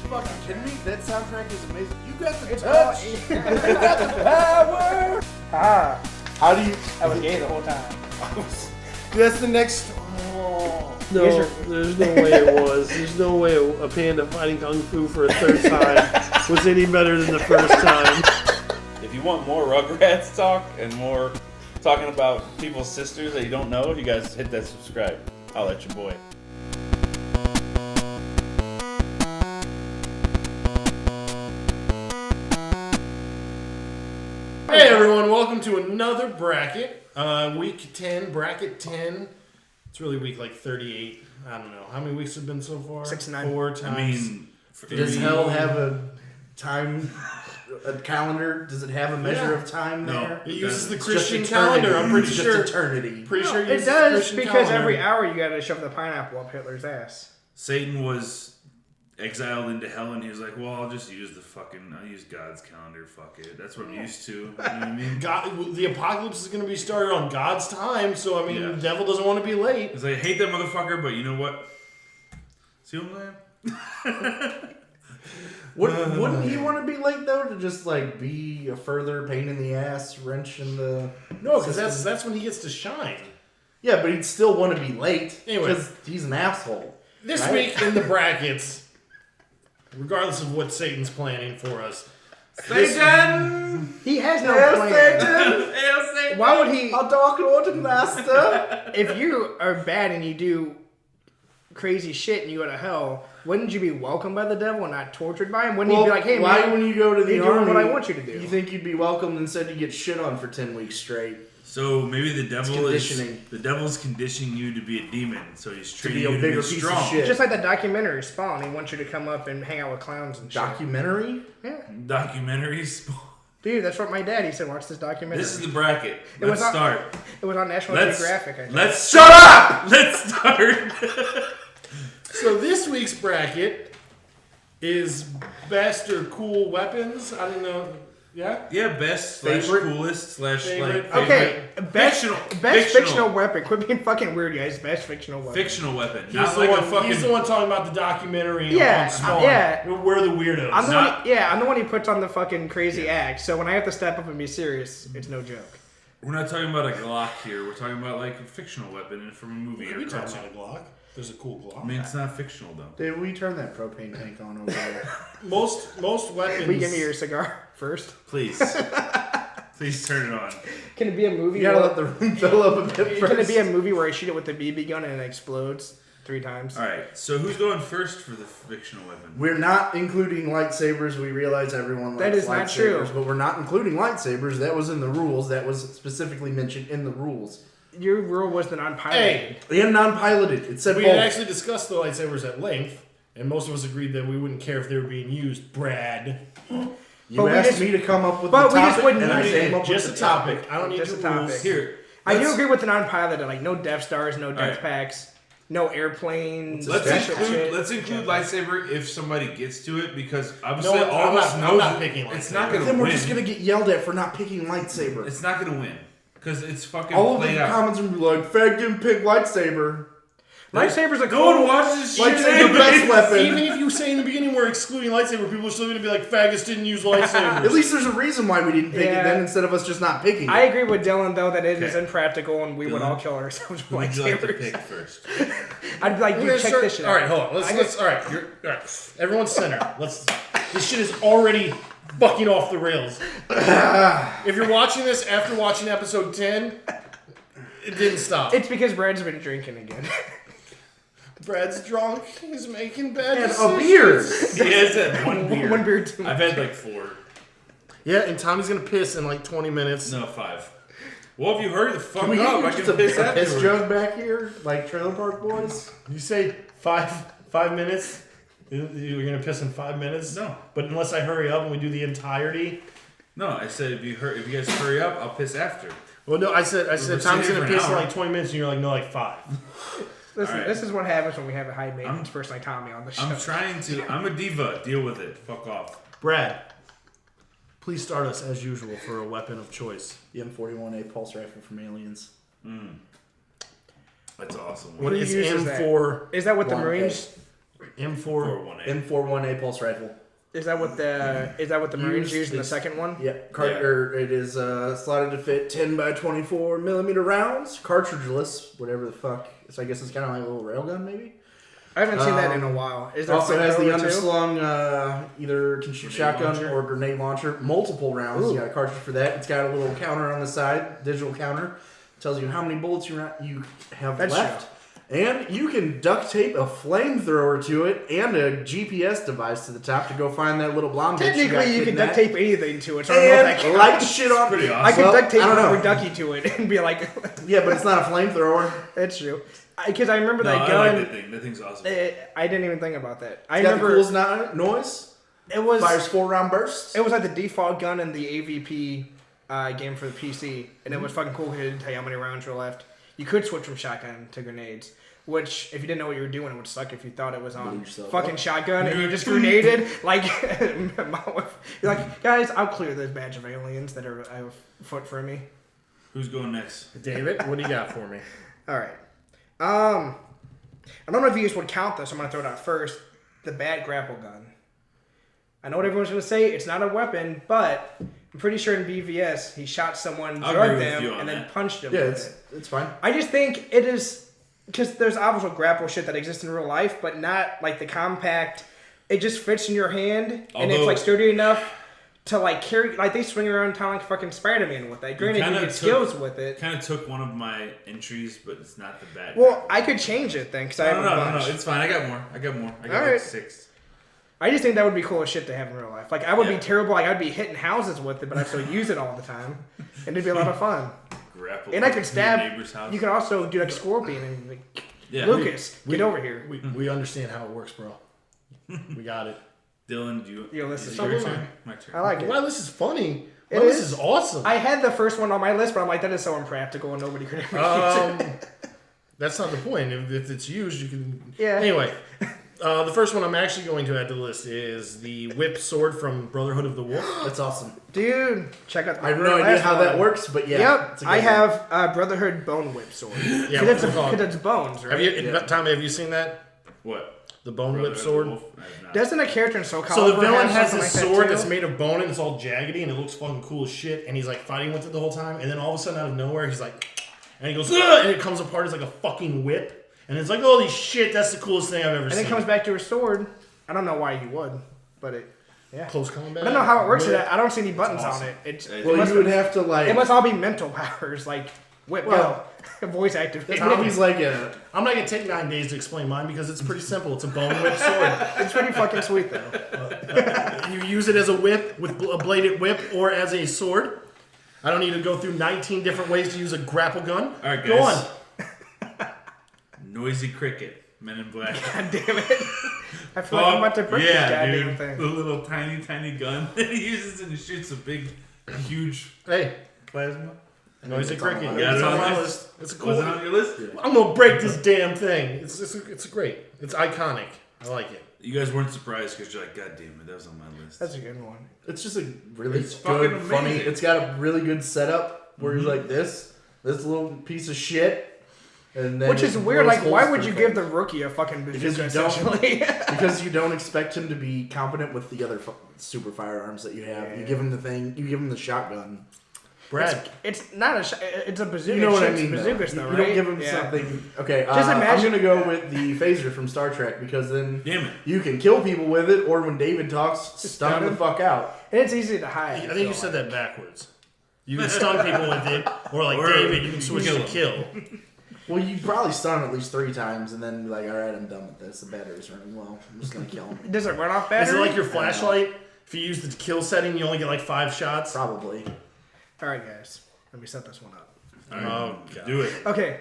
fucking kidding me? That soundtrack is amazing. You got the touch. You got the power. How do you? I was gay the whole time. That's the next. Oh. No, there's no way it was. There's no way a panda fighting kung fu for a third time was any better than the first time. If you want more Rugrats talk and more talking about people's sisters that you don't know, you guys hit that subscribe. I'll let your boy. Hey everyone, welcome to another bracket. Week 10, bracket 10. It's really week like 38. I don't know. How many weeks have been so far? 69. 4 times. I mean, Does hell have a time, a calendar? Does it have a measure of time there? It uses the It's Christian just eternity. calendar. I'm pretty It's sure. just eternity. Pretty sure it It uses the does Christian because calendar. every hour you gotta shove the pineapple up Hitler's ass. Satan was exiled into hell, and he was like, "Well, I'll just use I'll use God's calendar. Fuck it. That's what I'm used to." You know what I mean? God, the apocalypse is going to be started on God's time, so I mean, Yeah. the devil doesn't want to be late. It's like, I hate that motherfucker, but you know what? See what I'm saying? Wouldn't he want to be late though? To just like be a further pain in the ass, wrench in the No, because system? that's when he gets to shine. Yeah, but he'd still want to be late Anyway. because he's an asshole. This Right? week in the brackets, regardless of what Satan's planning for us, Satan! He has no Hail plan. Satan! Hail Satan! Why would he? Our Dark Lord and Master. If you are bad and you do crazy shit and you go to hell, wouldn't you be welcomed by the devil and not tortured by him? Wouldn't you be like, hey, why man, when you go to the you're doing army, what I want you to do? You think you'd be welcomed instead you get shit on for 10 weeks straight? So maybe the conditioning. devil's conditioning you to be a demon, so he's training be a you to bigger be piece of strong. shit. Just like that documentary Spawn, he wants you to come up and hang out with clowns and shit. Documentary? Yeah. Documentaries. Dude, that's what my dad, he said, watch this documentary. This is the bracket. was Let's on- start. It was on National Let's Geographic, I think. let's Shut up! Let's start. So this week's bracket is best or cool weapons. I don't know. Yeah? Yeah, best / Favorite? coolest / Favorite? like Okay, best Fictional. fictional weapon. Quit being fucking weird, guys. Best fictional weapon. fictional weapon. He's Not the, like one, a fucking. he's the one talking about the documentary Yeah, on Spawn. yeah. We're the weirdos. I'm the Not- one. I'm the one who puts on the fucking crazy act. So when I have to step up and be serious, it's no joke. We're not talking about a Glock here. We're talking about like a fictional weapon from a movie or we talking cartoon. about a Glock. There's a cool Glock. I mean, it's not fictional though. Did we turn that propane tank on over there? Most weapons. Will you give me your cigar first? Please, please turn it on. Can it be a movie? You gotta where- let the room fill up a bit first. Can it be a movie where I shoot it with a BB gun and it explodes 3 times? All right. So who's going first for the fictional weapon? We're not including lightsabers. We realize everyone likes That is not lightsabers, true. but we're not including lightsabers. That was in the rules. That was specifically mentioned in the rules. Your rule was the non-piloted. Hey, And non-piloted. It said we both. had actually discussed the lightsabers at length, and most of us agreed that we wouldn't care if they were being used. Brad. You But we asked just- me to come up with but the we topic, just wouldn't and I use came it. up Just a with the topic. I don't need Just your a rules. topic. Here. I do let's- agree with the non-piloted, like no Death Stars, no Death Alright. Packs, no airplanes. Let's that shit. include lightsaber if somebody gets to it, because obviously No, all I'm of us not- know I'm not that picking it's lightsaber. not going to Then win. we're just gonna get yelled at for not picking lightsaber. It's not going to win because it's fucking All of played the out. comments are gonna be like, "Fag didn't pick lightsaber." Lightsabers are No one cool. watches this shit. Lightsaber the best weapon. Even if you say in the beginning we're excluding lightsaber, people are still going to be like, faggots didn't use lightsabers. At least there's a reason why we didn't pick Yeah. it then instead of us just not picking it. I agree with Dylan though that it is Okay. impractical and we would Dylan? all kill ourselves Who with would you like to lightsabers. pick first? I'd be like, We're dude, gonna check start- this shit out. All right, hold on. Let's. All right, all right. Everyone center. This shit is already fucking off the rails. If you're watching this after watching episode 10, it didn't stop. It's because Brad's been drinking again. Brad's drunk. He's making bad And decisions. a beer. He has that one beer. One beer too much. I've had like 4. Yeah, and Tommy's gonna piss in like 20 minutes. No, 5. Well, if you hurry the fuck Can we up, I get can just piss a piss afterwards. jug back here, like Trailer Park Boys? You say 5 minutes? You're gonna piss in 5 minutes? No. But unless I hurry up and we do the entirety. No, I said if you guys hurry up, I'll piss after. Well, no, I said We're Tommy's sitting gonna for an piss in hour. like 20 minutes, and you're like, no, like 5. Listen, All right. this is what happens when we have a high maintenance person like Tommy on the show. I'm a diva. Deal with it. Fuck off. Brad, please start us as usual for a weapon of choice. The M41A pulse rifle from Aliens. That's awesome. What is uses M that? for? Is that what the Long Marines? M4. M41A pulse rifle. Is that what the Marines used in the second one? Yeah, it is slotted to fit 10 by 24 millimeter rounds, cartridgeless, whatever the fuck. So I guess it's kind of like a little railgun, maybe. I haven't seen that in a while. Is there Also has the flamethrower, too? underslung either can shoot shotgun launcher. or grenade launcher, multiple rounds. Ooh. You got a cartridge for that. It's got a little counter on the side, digital counter, tells you how many bullets you have That's left. And you can duct tape a flamethrower to it and a GPS device to the top to go find that little blonde bitch you got Technically, you can duct kidnapped. tape anything to it. So I don't know if that And counts. light shit on. pretty awesome. I could duct tape I don't know. Rubber Ducky to it and be like, Yeah, but it's not a flamethrower. that's true. Because I remember No, that I gun. like that thing. That thing's awesome. I didn't even think about that. I It's got the remember coolest noise. it was Fires 4-round bursts. it was like the default gun in the AVP game for the PC, and it was fucking cool because it didn't tell you how many rounds were left. You could switch from shotgun to grenades, which if you didn't know what you were doing, it would suck if you thought it was on Blew yourself fucking up. shotgun and you just grenaded. Like, my wife, you're like, guys, I'll clear this batch of aliens that are a foot from me. Who's going next? David, what do you got for me? All right. I don't know if you guys would count this. I'm gonna throw it out first. The bad grapple gun. I know what everyone's gonna say. It's not a weapon, but I'm pretty sure in BVS he shot someone, I'll drugged agree with them, you on and then that. punched them. Yeah, with it. it's fine. I just think it is because there's obviously grapple shit that exists in real life, but not like the compact. It just fits in your hand, and it's Although- like sturdy enough to like carry. Like they swing around town like fucking Spider-Man with that. Granted, you kinda get took- skills with it. Kind of took one of my entries, but it's not the bad. Well, I could change it then because I have no, a no, bunch. no, it's fine. I got more. I got like Alright. 6. I just think that would be cool as shit to have in real life. Like I would be Yeah. terrible. Like I'd be hitting houses with it, but I'd still use it all the time, and it'd be a lot of fun. Grapple. And I could to your stab. neighbor's house. You could also do like Scorpion and like, Yeah. Lucas, get over here. We understand how it works, bro. We got it. Dylan, do you? Yo, this is it so your fun. turn? My turn. I like it. Wow, this is funny. It Wow, this is. is awesome. I had the first one on my list, but I'm like, that is so impractical, and nobody could ever use it. That's not the point. If it's used, you can. Yeah. Anyway, the first one I'm actually going to add to the list is the whip sword from Brotherhood of the Wolf. That's awesome. Dude, check out. The I have no idea last how one. that works, but yeah. Yep, it's a good I one. have Brotherhood Bone Whip Sword. Yeah, Because we'll call it. it's bones, right? Have you, Yeah. Tommy? Have you seen that? What? The bone Brother whip of sword. the Wolf? I have not. Doesn't a character in Soul Calibur So the villain have has something this like that sword too? that's made of bone and it's all jaggedy and it looks fucking cool as shit. And he's like fighting with it the whole time. And then all of a sudden, out of nowhere, he's like, and he goes, "Ugh!" And it comes apart as like a fucking whip. And it's like, holy shit, that's the coolest thing I've ever And seen. it comes back to a sword. I don't know why you would, but it. Yeah. Close combat. I don't know how it works. Whip. I don't see any buttons awesome. on it. It's, Well, it, Well, must, you would have to like. it must all be mental powers, like whip, Well, go, voice activated. Tommy's like a. I'm not gonna take 9 days to explain mine because it's pretty simple. It's a bone whip sword. It's pretty fucking sweet though. You use it as a whip with a bladed whip or as a sword. I don't need to go through 19 different ways to use a grapple gun. All right, Go guys. on. Noisy Cricket. Men in Black. God damn it! I feel like I'm about to break this yeah, goddamn dude. thing. The little tiny gun that he uses and he shoots a big, huge Hey, plasma. noisy It's on cricket. my Yeah, It's it's on on my my list. It's a cool. Was it on your list? I'm gonna break this damn thing. It's great. It's iconic. I like it. You guys weren't surprised because you're like, God damn it, that was on my list. That's a good one. It's just a really It's fucking good, funny. amazing. It's got a really good setup where he's like this little piece of shit, and then Which is it weird. blows Like, why holes would through you give things. the rookie a fucking Because bazooka? you don't. Essentially, Because you don't expect him to be competent with the other super firearms that you have. You give him the thing. You give him the shotgun. Brad, it's not a. It's a bazooka. You know what I Shoots mean? though. Bazookas, though, You right? don't give him Yeah. something. Okay, Just imagine- I'm gonna go with the phaser from Star Trek because then Damn it. you can kill people with it, or when David talks, stun stun the him. fuck out. And it's easy to hide. I think you said that backwards. You can stun people with it, or like Or David, you can switch kill to him. kill. Well, you probably stun him at least 3 times, and then be like, all right, I'm done with this. The battery's running low. I'm just gonna kill him. Does it run off Is battery? it like your flashlight? If you use the kill setting, you only get like 5 shots. Probably. All right, guys. Let me set this one up. All right, Oh, God. do it. Okay,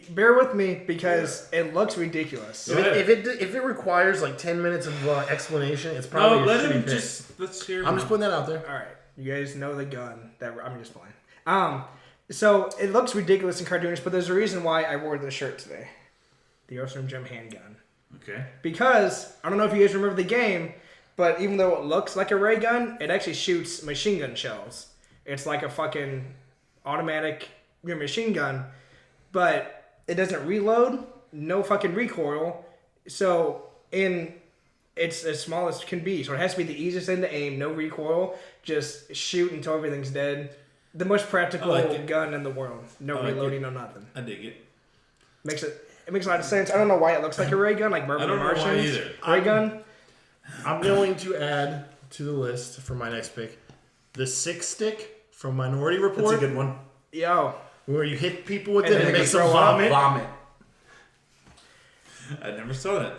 bear with me because it looks ridiculous. Go ahead. If it requires like 10 minutes of explanation, it's probably No, a let shitty him pick. let's hear I'm him. just putting that out there. All right, you guys know the gun that I'm just playing. So it looks ridiculous and cartoonish, but there's a reason why I wore this shirt today. The Awesome Gem handgun. Okay. Because I don't know if you guys remember the game, but even though it looks like a ray gun, it actually shoots machine gun shells. It's like a fucking automatic machine gun, but it doesn't reload, no fucking recoil. So And it's as small as can be, so it has to be the easiest thing to aim, no recoil, just shoot until everything's dead. The most practical gun in the world. No reloading, no nothing. I dig it. It makes a lot of sense. I don't know why it looks like a ray gun, like Marvel Martians. I don't know why either. Ray gun. I'm going to add to the list for my next pick the 6-stick from Minority Report. That's a good one. Yo. Where you hit people with And it then and it they makes them throw up. vomit. I never saw that.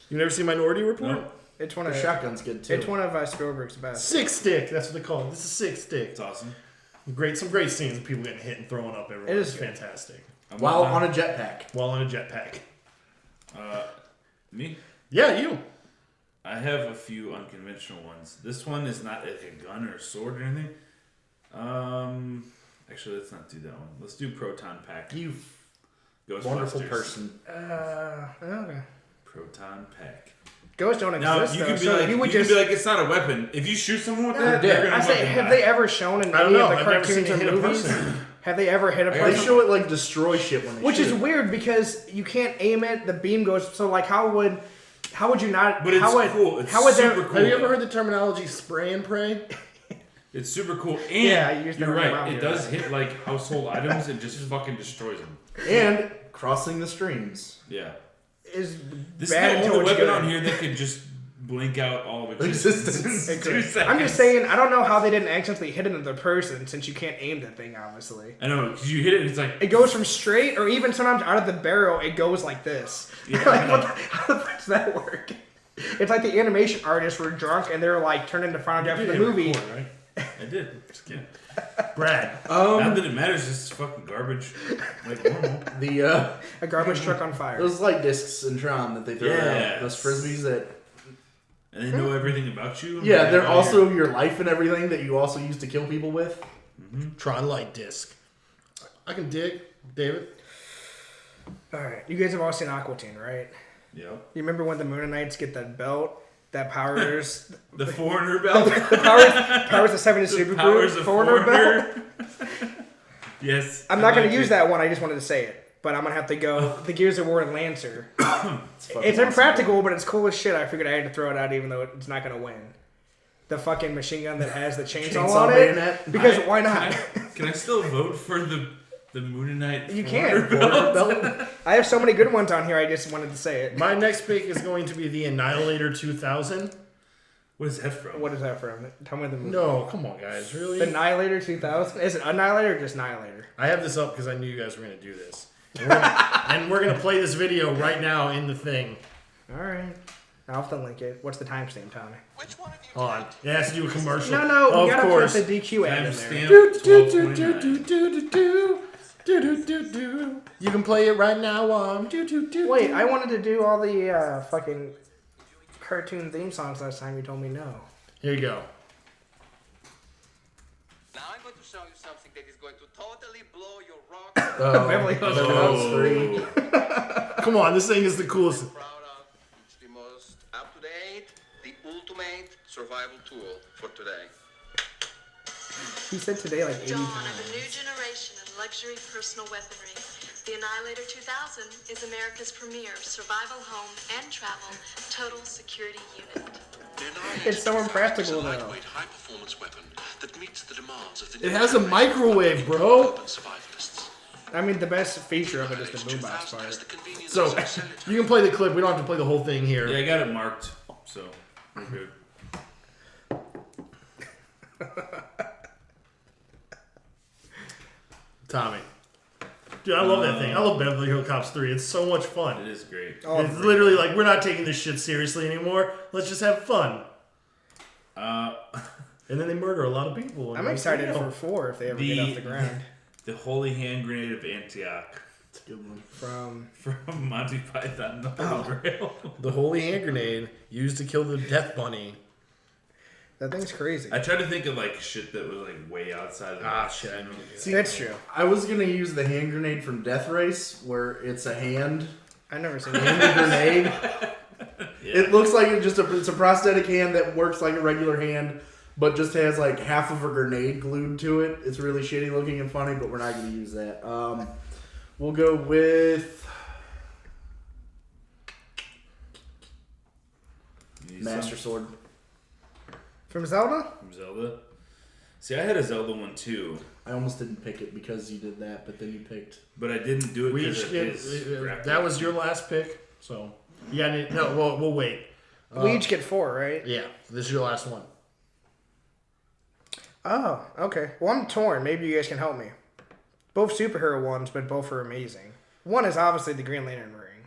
You never seen Minority Report? No. It's one The of shotgun's good too. It's one of Spielberg's best. 6-stick. That's what they call it. This is 6-stick. It's awesome. Some great scenes of people getting hit and throwing up everywhere. It is It's good. fantastic. While on a jetpack. While on a jetpack. Me? Yeah, you. I have a few unconventional ones. This one is not like a gun or a sword or anything. Actually, let's not do that one. Let's do proton pack. You Ghostbusters. wonderful person. Okay. Proton pack. Ghosts don't Now exist. you though, could be so like, you would could just. be like, it's not a weapon. If you shoot someone with that, They're they're dead. gonna I say, fucking have die. they ever shown in I don't any know. of the I've never seen cartoons it and hit a movies? person. Have they ever hit a They person? show it like destroy shit when they Which shoot. is weird because you can't aim it. The beam goes. So like, how would you not? But it's how would, cool. It's how would super there? cool. Have you ever heard the terminology spray and pray? It's super cool. And Yeah, I used that you're around right. It here. does hit like household items and just fucking destroys them. And crossing the streams. Yeah. Is This bad is the until only it's weapon good. on here that could just blink out all of Existence. existence. It 2 could. seconds. I'm just saying. I don't know how they didn't accidentally hit another person since you can't aim that thing. Obviously, I know, because you hit it and it's like... it goes from straight, or even sometimes out of the barrel. It goes like this. Yeah, like, I know. what the, how the fuck does that work? It's like the animation artists were drunk and they're like turned into Final Draft of the You did movie. record, right? I did. Just kidding. Brad. Not that it matters, it's just fucking garbage. Like normal. The A garbage truck on fire. those light discs in Tron that they throw Yes. around. Those frisbees that And they know everything about you. yeah, they're About also your life and everything that you also use to kill people with. Tron light disc. I can dig. David. All right, you guys have all seen Aqua Teen, right? Yep. You remember when the Moonanites get that belt that powers The foreigner belt. powers the 70s The supergroup powers of foreigner belt? Yes. I'm not going to use that one. I just wanted to say it, but I'm going to have to go the Gears of War Lancer. fucking It's awesome. impractical, but it's cool as shit. I figured I had to throw it out, even though it's not going to win. The fucking machine gun that has the chainsaw Chainsaw on bayonet. it. Because why not? Can I still vote for the Moonanite? You foreigner can. belt? Belt. I have so many good ones on here. I just wanted to say it. My next pick is going to be the Annihilator 2000. What is that from? What is that from? Tell me the movie. No, come on, guys. Really? The Annihilator 2000. Is it Annihilator or just Annihilator? I have this up because I knew you guys were going to do this. And we're going to play this video right now in the thing. All right. I'll have to link it. What's the timestamp, Tommy? Hold on. It has to do a commercial. No, we of gotta course. put the DQ ad in there. Timestamp. You can play it right now on. Wait, I wanted to do all the fucking cartoon theme songs last time. You told me no. Here you go. Now I'm going to show you something that is going to totally blow your rock Beverly Hills. Beverly Hills 3. Come on, this thing is the coolest. proud of. It's the most up-to-date, the ultimate survival tool for today. He said today like 80 Dawn of a times. new generation in luxury personal weaponry. The Annihilator 2000 is America's premier survival home and travel total security unit. It's so impractical though. Lightweight, high-performance weapon that meets the demands of the It has a microwave, bro. survivalists. I mean, the best feature of it is the boombox 2000 has part. the convenience So, of selling you can play the clip. We don't have to play the whole thing here. Yeah, I got it marked, so we're good. Tommy. Dude, I love that thing. I love Beverly Hills Cops 3. It's so much fun. It is great. Oh, It's literally like, we're not taking this shit seriously anymore. Let's just have fun. And then they murder a lot of people. I'm excited for 4 if they ever get off the ground. The Holy Hand Grenade of Antioch That's a good one. from Monty Python and the Holy Grail. The Holy Hand Grenade used to kill the Death Bunny. That thing's crazy. I tried to think of like shit that was like way outside of the box. Shit, I know. That's true. I was gonna use the hand grenade from Death Race, where it's a hand I've never seen hand that. grenade. Yeah. It looks like it's a prosthetic hand that works like a regular hand, but just has like half of a grenade glued to it. It's really shitty looking and funny, but we're not gonna use that. We'll go with Master Sword. From Zelda? From Zelda. See, I had a Zelda one too. I almost didn't pick it because you did that, but then you picked. But I didn't do it We because each of get, his that was your last pick, so yeah. No, we'll wait. We each get 4, right? Yeah, this is your last one. Oh, okay. Well, I'm torn. Maybe you guys can help me. Both superhero ones, but both are amazing. One is obviously the Green Lantern ring,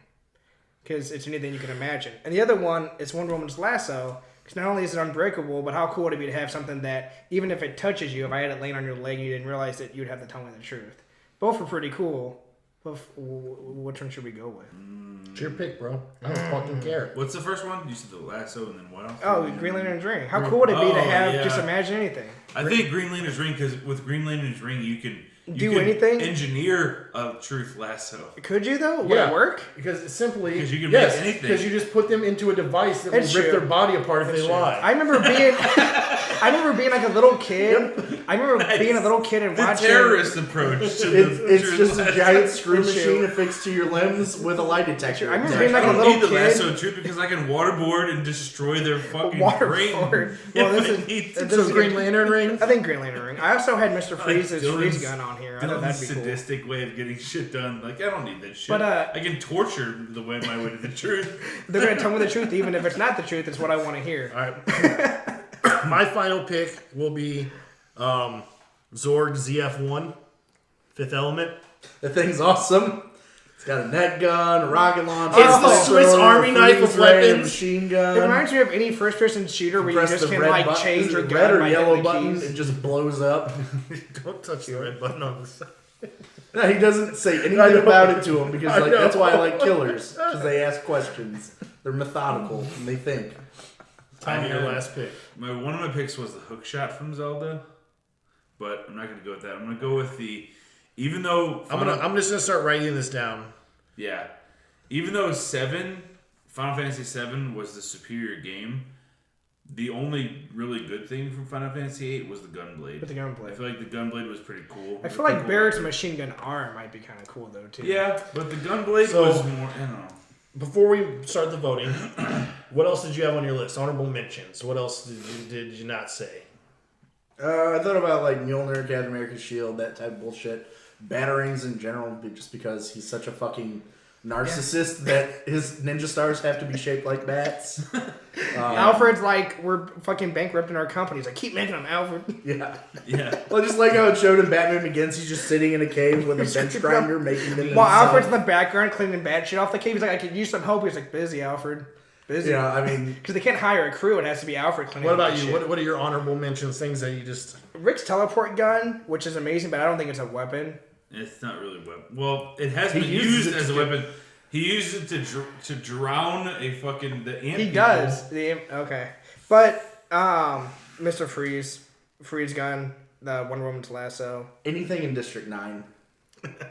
because it's anything you can imagine. And the other one is Wonder Woman's lasso, because not only is it unbreakable, but how cool would it be to have something that, even if it touches you, if I had it laying on your leg and you didn't realize it, you'd have to tell me the truth. Both were pretty cool. Which one should we go with? It's your pick, bro. I don't fucking care. What's the first one? You said the lasso, and then what else? Oh, Green Lantern's ring. How cool would it be to have yeah. just imagine anything? I think Green Lantern's ring, because with Green Lantern's ring, you can Do anything? Engineer a truth lasso. Could you though? Would it work? Because it's simply 'Cause you can make anything. Because you just put them into a device that That's will rip true. their body apart if That's they true. lie. I remember being like a little kid. I remember being a little kid and The watching terrorist approach to It's just a giant screw That's true. machine affixed to your limbs with a lie detector. I remember attached. being like I a don't little need the kid. lasso truth because I can waterboard and destroy their fucking brain. Waterboard. Well, if this I is- need to. this So is Green good. Lantern ring. I think Green Lantern ring. I also had Mr. Freeze's Dylan's- freeze gun on here. I thought that'd Dylan's be cool. sadistic way of getting shit done. Like, I don't need that shit. But, I can torture my way to the truth. They're gonna tell me the truth, even if it's not the truth. It's what I want to hear. All right. My final pick will be Zorg ZF1, Fifth Element. The thing's awesome. It's got a net gun, a rocket launcher. It's the a Swiss flamethrower, Army a knife of freeze ray, a weapons. machine It gun. reminds me of any first-person shooter where you Press just the can red like button. change Is your it gun red or by yellow hitting the button. keys. It just blows up. Don't touch the red button on the side. No, he doesn't say anything I know. about it to him because I like know. that's why I like killers because they ask questions. They're methodical and they think. Time your last pick. One of my picks was the hook shot from Zelda, but I'm not going to go with that. I'm going to go with the. Even though I'm just gonna start writing this down. Yeah. Even though Final Fantasy VII was the superior game, the only really good thing from Final Fantasy VIII was the gunblade. With the gunblade. I feel like the gunblade was pretty cool. I feel like Barrett's machine gun arm might be kind of cool though too. Yeah, but the gunblade So- was more. I don't know. Before we start the voting, what else did you have on your list? Honorable mentions. What else did you not say? I thought about like Mjolnir, Captain America's shield, that type of bullshit. Batarangs in general, just because he's such a fucking narcissist that his ninja stars have to be shaped like bats. Alfred's like, we're fucking bankrupting our company. He's like, keep making them, Alfred. Yeah. Yeah. Well, just like how it showed in Batman Begins, he's just sitting in a cave with a bench grinder making them. While himself. Alfred's in the background cleaning bad shit off the cave, he's like, I could use some help. He's like, busy, Alfred. Busy. Yeah, I mean, Because they can't hire a crew. It has to be Alfred cleaning What up about the you? shit. What are your honorable mentions? Things that you just. Rick's teleport gun, which is amazing, but I don't think it's a weapon. It's not really a weapon. Well, it has He been uses used it as to a weapon. He used it to drown the ant He people. does. Okay. But Mr. Freeze gun, the Wonder Woman's lasso. anything in District 9.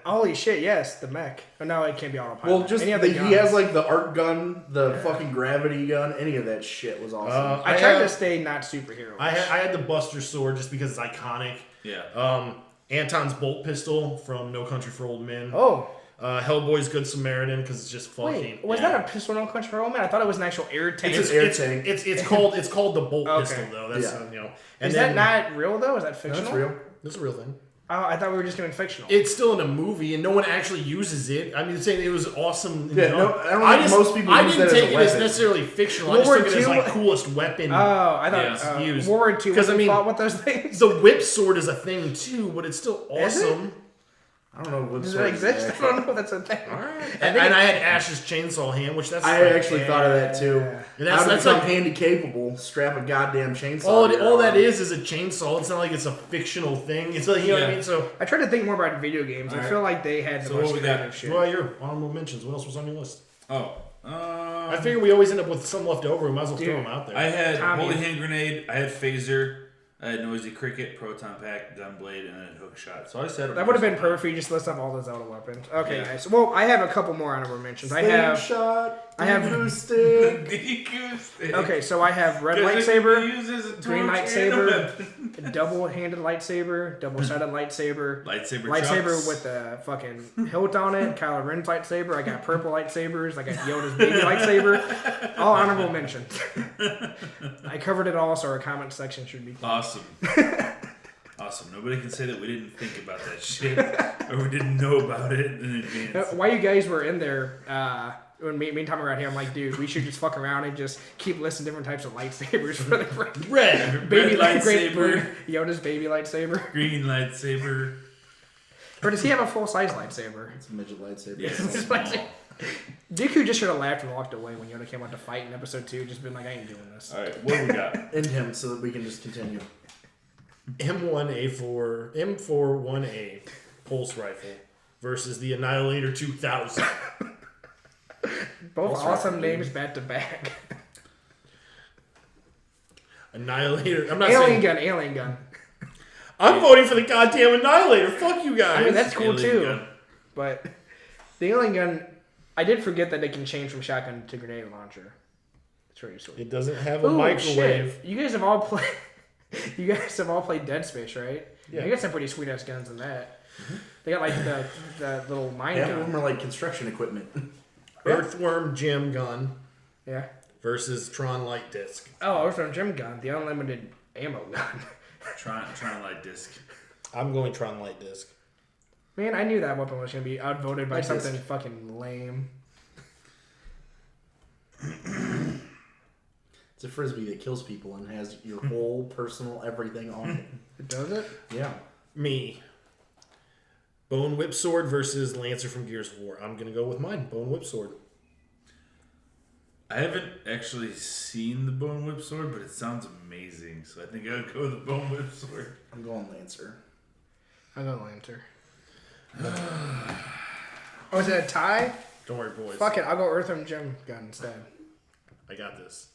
Holy shit, yes, the mech. Oh, no, it can't be autopilot. Well, just Any other he guns. has like the arc gun, the fucking gravity gun. Any of that shit was awesome. I tried to stay not superhero. I had the Buster Sword just because it's iconic. Yeah. Anton's bolt pistol from No Country for Old Men. Oh. Hellboy's Good Samaritan because it's just fucking. Wait, was that a pistol no country for old man? I thought it was an actual air tank. It's an air tank. It's called the bolt Okay. pistol though. That's Yeah. you know. Is that not real though? Is that fictional? That's real. That's a real thing. Oh, I thought we were just doing fictional. It's still in a movie, and no one actually uses it. I mean, saying it was awesome. Yeah, no, I don't think most people I use didn't that as a take it as weapon. necessarily fictional. World I War just took it as II like coolest weapon. Oh, I Yeah. thought used. World War II. 'Cause, I mean, fought with those things. the whip sword is a thing too, but it's still Is it? awesome. I don't know what Does sword it is exist? actually. I don't know if that's a thing. And I had Ash's chainsaw hand, which that's I like- actually thought of that too. And that's- How to that's become like- handy capable? Strap a goddamn chainsaw. all to your all that arm. is a chainsaw. It's not like it's a fictional thing. It's like you know what I Yeah. mean. So, I tried to think more about video games. I Alright. feel like they had the So most what we got? creative shit. well, your honorable mentions. What else was on your list? Oh. I figure we always end up with some left over. We might as well throw Dude, them out there. I had Tommy. Holy Hand Grenade. I had Phaser. I had Noisy Cricket, Proton Pack, Gunblade, and then Hook Shot. So I said That would have been perfect. You just list off all the Zelda weapons. Okay, Yeah. guys. Well, I have a couple more honorable mentions. I Shot, have. stick. Okay, so I have red lightsaber, green lightsaber, double-handed lightsaber, double-sided lightsaber, lightsaber trucks. with the fucking hilt on it, Kylo Ren's lightsaber. I got purple lightsabers. I got Yoda's baby lightsaber. All honorable mentions. I covered it all, so our comment section should be clear. Awesome. Awesome. Nobody can say that we didn't think about that shit or we didn't know about it in advance. While you guys were in there, when me and Tommy were out here, I'm like, dude, we should just fuck around and just keep listing different types of lightsabers for the Red lightsaber, Yoda's baby lightsaber, green lightsaber. Or does he have a full size lightsaber? It's a midget lightsaber. Yeah, it's small. Dooku just should have laughed and walked away when Yoda came out to fight in episode 2. Just been like, I ain't doing this. All right, what do we got? End him so that we can just continue. M4-1A pulse rifle versus the Annihilator 2000. Both awesome names back to back. Annihilator. I'm not Alien saying. gun. I'm voting for the goddamn Annihilator. Fuck you guys. I mean, that's cool Alien too. gun. But the alien gun, I did forget that it can change from shotgun to grenade launcher. It's pretty sweet. It doesn't have a Ooh, microwave. shit. You guys have all played. You guys have all played Dead Space, right? Yeah. You got some pretty sweet ass guns in that. They got like the little mine Half of gun. them are like construction equipment. Earthworm gem gun Yeah. versus Tron light disc. Oh, I was from Gym Gun, the unlimited ammo gun. Trying light disc. I'm going Tron light disc. Man, I knew that weapon was gonna be outvoted by Light disc. something fucking lame. It's a frisbee that kills people and has your whole personal everything on it. It does it? Yeah. Me. Bone whip sword versus Lancer from Gears of War. I'm gonna go with mine. Bone whip sword. I haven't actually seen the Bone Whip Sword, but it sounds amazing. So I think I would go with the Bone Whip Sword. I'm going Lancer. I go Lancer. Oh, is it a tie? Don't worry, boys. Fuck it, I'll go Earthworm Gem Gun instead. I got this.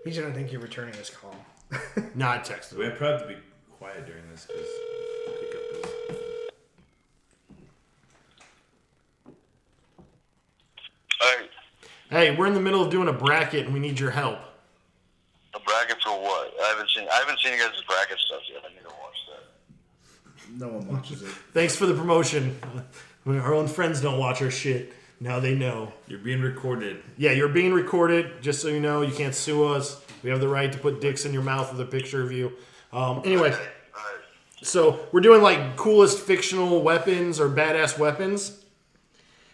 He's gonna think you're returning his call. Not texted. We probably have to be quiet during this because pickup is. Hey, we're in the middle of doing a bracket and we need your help. A bracket for what? I haven't seen you guys' bracket stuff yet. I need to watch that. No one watches it. Thanks for the promotion. Our own friends don't watch our shit. Now they know. You're being recorded. Yeah, you're being recorded. Just so you know, you can't sue us. We have the right to put dicks in your mouth with a picture of you. Anyway, so we're doing like coolest fictional weapons or badass weapons.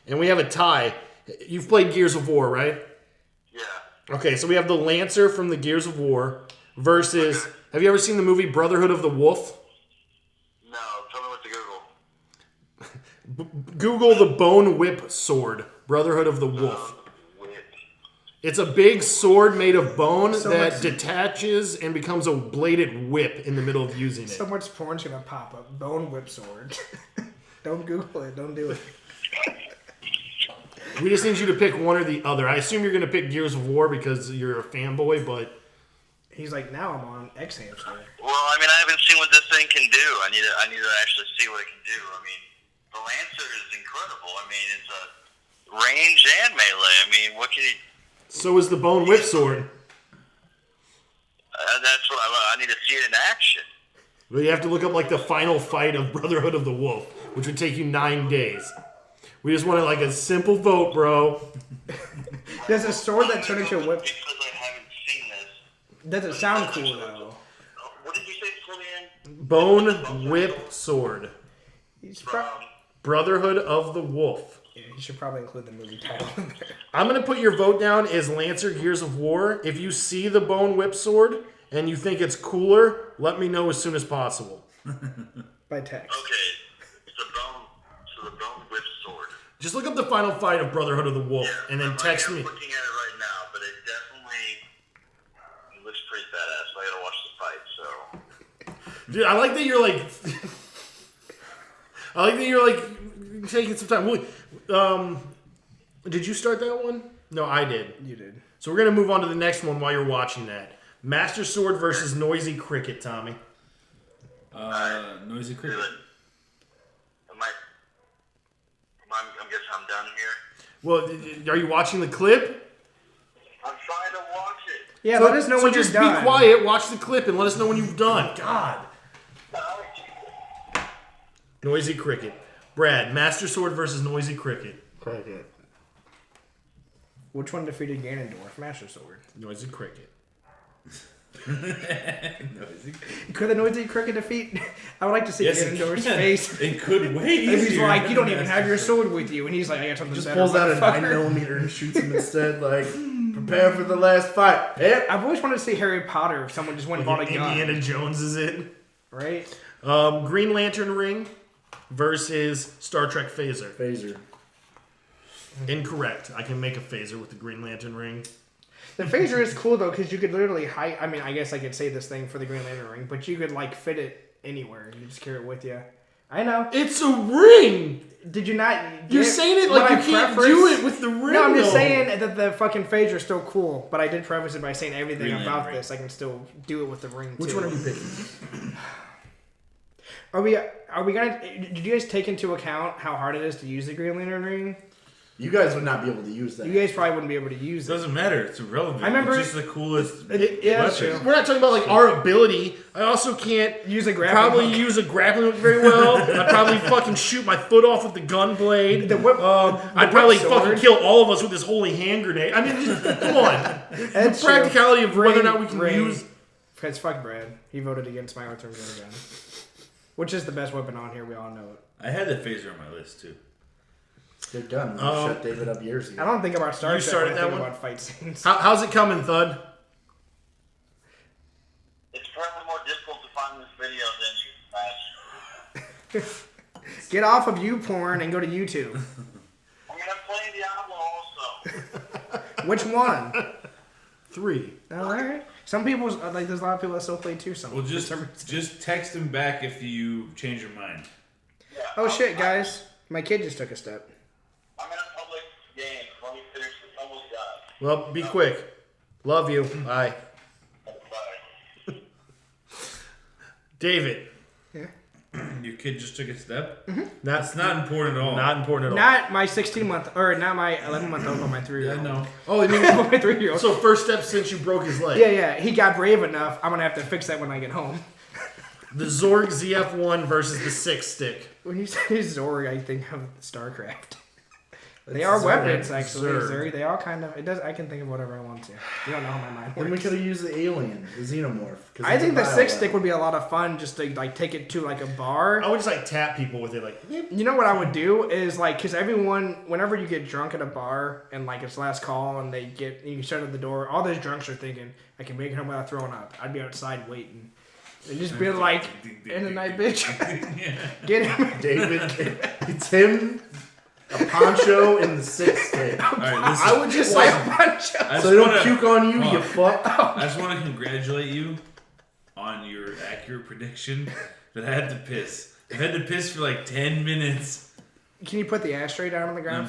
And we have a tie. You've played Gears of War, right? Yeah. Okay, so we have the Lancer from the Gears of War versus... Have you ever seen the movie Brotherhood of the Wolf? No, tell me what to Google. Google the Bone Whip Sword, Brotherhood of the Wolf. It's a big sword made of bone that detaches and becomes a bladed whip in the middle of using it. So much porn's gonna pop up. Bone Whip Sword. Don't Google it. Don't do it. We just need you to pick one or the other. I assume you're going to pick Gears of War because you're a fanboy, but... He's like, now I'm on X-Hamster. Well, I mean, I haven't seen what this thing can do. I need to actually see what it can do. I mean, the Lancer is incredible. I mean, it's a range and melee. I mean, what can you... So is the Bone Whip Sword. That's what I need to see it in action. But you have to look up like the final fight of Brotherhood of the Wolf, which would take you 9 days. We just wanted like a simple vote, bro. There's a sword that turned into a whip. Because I haven't seen this. Doesn't sound cool though. What did you say it's called again? Bone Whip Sword. He's Brotherhood of the Wolf. Yeah, you should probably include the movie title in there. I'm going to put your vote down as Lancer Gears of War. If you see the Bone Whip Sword and you think it's cooler, let me know as soon as possible. By text. Okay. The Bone Whip Sword. Just look up the final fight of Brotherhood of the Wolf and then text me. I'm looking at it right now, but it definitely looks pretty badass. So I gotta watch the fight, so... Dude, I like that you're like taking some time. Did you start that one? No, I did. You did. So we're going to move on to the next one while you're watching that. Master Sword versus Noisy Cricket, Tommy. Noisy Cricket. I guess I'm done here. Well, are you watching the clip? I'm trying to watch it. Yeah, So, let us know so when you're just done. be quiet, watch the clip, and let us know when you've done. God. Noisy Cricket. Brad, Master Sword versus Noisy Cricket. Cricket. Which one defeated Ganondorf? Master Sword. Noisy Cricket. Noisy. Could the Noisy Cricket defeat? I would like to see Yes, it Ganondorf's can. face. It could way If he's easier like, than you don't even Master have your Sword. sword with you, and he's like, I got something Just better. pulls out a motherfucker. 9mm and shoots him instead. Like, prepare for the last fight. Yep. I've always wanted to see Harry Potter if someone just went and bought a gun. Indiana Jones is it. Right? Green Lantern ring versus Star Trek phaser. Phaser. Incorrect. I can make a phaser with the Green Lantern ring. The phaser is cool though, because you could literally hide. I mean, I guess I could say this thing for the Green Lantern ring, but you could like fit it anywhere. You just carry it with you. I know. It's a ring. Did you not? You're get saying it what like I you can't prefaced? do it with the ring. No, I'm just though. saying that the fucking phaser is still cool, but I did preface it by saying everything Green Lantern about ring. this. I can still do it with the ring. Which too. one are you picking? Are we gonna? Did you guys take into account how hard it is to use the Green Lantern ring? You guys would not be able to use that. You guys probably wouldn't be able to use It it. doesn't matter. It's irrelevant. I remember- It's just the coolest. Yeah, that's weapon. true. We're not talking about like our ability. I also can't Use a grappling probably hook. use a grappling hook very well. I'd probably fucking shoot my foot off with the gun blade. The whip- I'd the probably whip fucking sword. kill all of us with this holy hand grenade. I mean, just, come on. That's The practicality of whether or not we can ring. use. Because fuck Brad, he voted against my return gun, which is the best weapon on here. We all know it. I had the phaser on my list too. Good gun. You shut David up years I ago. don't think about Star You Trek started when I that think one? about fight scenes. How's it coming, Thud? It's probably more difficult to find this video than you imagine. Get off of YouPorn and go to YouTube. I mean, I'm playing Diablo also. Which one? 3. All right. Some people like. There's a lot of people that still play 2. Some. Well, for just some reason. just text him back if you change your mind. Oh shit, guys! My kid just took a step. I'm in a public game. Let me finish this. Almost done. Well, be quick. Love you. Bye. Bye. David. Your kid just took a step. That's That's not important at all. not important at all. Not my 16-month or not my 11-month-old, but my 3-year-old. Yeah, no. Oh, I mean, My 3-year-old. so first step since you broke his leg. Yeah. He got brave enough. I'm gonna have to fix that when I get home. The Zorg ZF1 versus the 6 stick. When you say Zorg, I think of StarCraft. They It's are Zorg. weapons, actually. Zerg. Zerg. They all kind of. It does. I can think of whatever I want to. You don't know how my mind Then we works. could have used the alien, the xenomorph. 'cause I it's think a the 6 stick bioweapon. would be a lot of fun, just to like take it to like a bar. I would just like tap people with it, like. You know what I would do is like, because everyone, whenever you get drunk at a bar and like it's last call and you shut at the door, all those drunks are thinking, I can make it home without throwing up. I'd be outside waiting. And just be like, in the night, bitch. Get him. David, it's him, a poncho, and the 6 stick. All right, listen. I would just Like like. a bunch of- I So they don't wanna- puke on you, Hold you on. fuck. I just want to congratulate you on your accurate prediction that I had to piss. I had to piss for like 10 minutes. Can you put the ashtray down on the ground